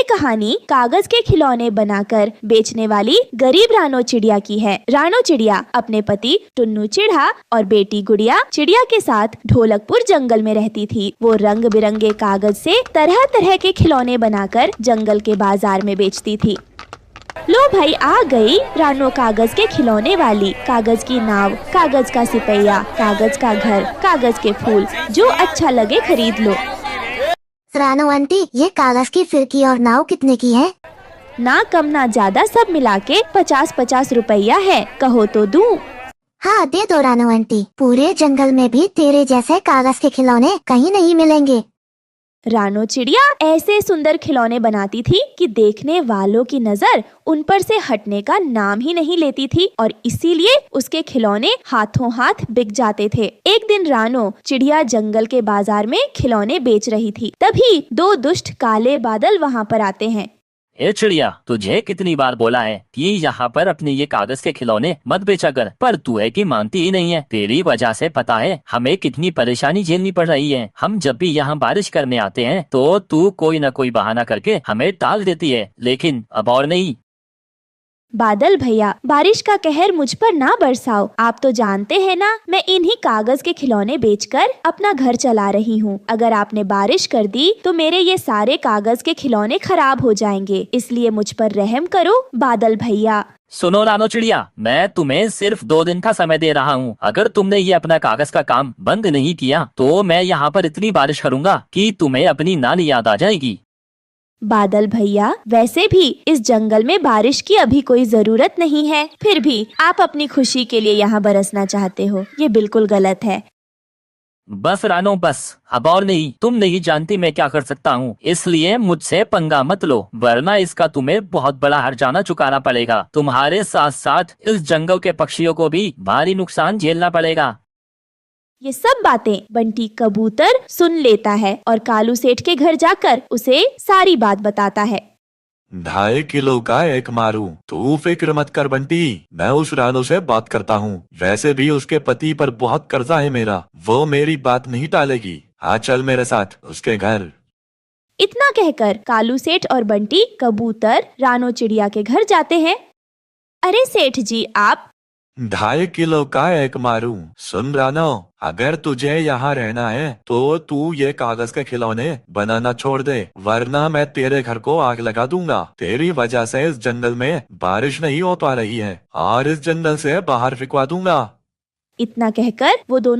ये कहानी कागज के खिलौने बनाकर बेचने वाली गरीब रानो चिड़िया की है। रानो चिड़िया अपने पति टुन्नू चिढ़ा और बेटी गुड़िया चिड़िया के साथ ढोलकपुर जंगल में रहती थी। वो रंग बिरंगे कागज से तरह तरह के खिलौने बनाकर जंगल के बाजार में बेचती थी। लो भाई, आ गई रानो कागज के खिलौने वाली। कागज की नाव, कागज का सिपहिया, कागज का घर, कागज के फूल, जो अच्छा लगे खरीद लो। रानो आंटी, ये कागज की फिरकी और नाव कितने की है? ना कम ना ज्यादा, सब मिला के 50-50 रुपया है। कहो तो दूं? हाँ दे दो रानो आंटी। पूरे जंगल में भी तेरे जैसे कागज के खिलौने कहीं नहीं मिलेंगे। रानो चिड़िया ऐसे सुंदर खिलौने बनाती थी कि देखने वालों की नजर उन पर से हटने का नाम ही नहीं लेती थी और इसीलिए उसके खिलौने हाथों हाथ बिक जाते थे। एक दिन रानो चिड़िया जंगल के बाजार में खिलौने बेच रही थी। तभी दो दुष्ट काले बादल वहाँ पर आते हैं। ए चिड़िया, तुझे कितनी बार बोला है कि यहाँ पर अपने ये कागज के खिलौने मत बेचा कर, पर तू है कि मानती ही नहीं है। तेरी वजह से पता है हमें कितनी परेशानी झेलनी पड़ रही है। हम जब भी यहाँ बारिश करने आते हैं तो तू कोई न कोई बहाना करके हमें टाल देती है, लेकिन अब और नहीं। बादल भैया, बारिश का कहर मुझ पर ना बरसाओ। आप तो जानते हैं ना, मैं इन्हीं कागज के खिलौने बेचकर अपना घर चला रही हूँ। अगर आपने बारिश कर दी तो मेरे ये सारे कागज के खिलौने खराब हो जाएंगे, इसलिए मुझ पर रहम करो बादल भैया। सुनो रानो चिड़िया, मैं तुम्हें सिर्फ 2 दिन का समय दे रहा हूँ। अगर तुमने ये अपना कागज का काम बंद नहीं किया तो मैं यहाँ पर इतनी बारिश करूँगा कि तुम्हें अपनी नानी याद आ जाएगी। बादल भैया, वैसे भी इस जंगल में बारिश की अभी कोई जरूरत नहीं है, फिर भी आप अपनी खुशी के लिए यहाँ बरसना चाहते हो, ये बिल्कुल गलत है। बस रानो बस, अब और नहीं। तुम नहीं जानती मैं क्या कर सकता हूँ, इसलिए मुझसे पंगा मत लो, वरना इसका तुम्हें बहुत बड़ा हर्जाना चुकाना पड़ेगा। तुम्हारे साथ साथ इस जंगल के पक्षियों को भी भारी नुकसान झेलना पड़ेगा। ये सब बातें बंटी कबूतर सुन लेता है और कालू सेठ के घर जाकर उसे सारी बात बताता है। 2.5 किलो का एक मारू, तू फिक्र मत कर बंटी, मैं उस रानो से बात करता हूँ। वैसे भी उसके पति पर बहुत कर्जा है मेरा, वो मेरी बात नहीं टालेगी। हाँ चल मेरे साथ उसके घर। इतना कहकर कालू सेठ और बंटी कबूतर रानो चिड़िया के घर जाते हैं। अरे सेठ जी, आप 2.5 किलो का एक मारू। सुन रानो, अगर तुझे यहाँ रहना है तो तू ये कागज के खिलौने बनाना छोड़ दे, वरना मैं तेरे घर को आग लगा दूंगा। तेरी वजह से इस जंगल में बारिश नहीं हो पा रही है और इस जंगल से बाहर फिकवा दूंगा। इतना कहकर वो दोनों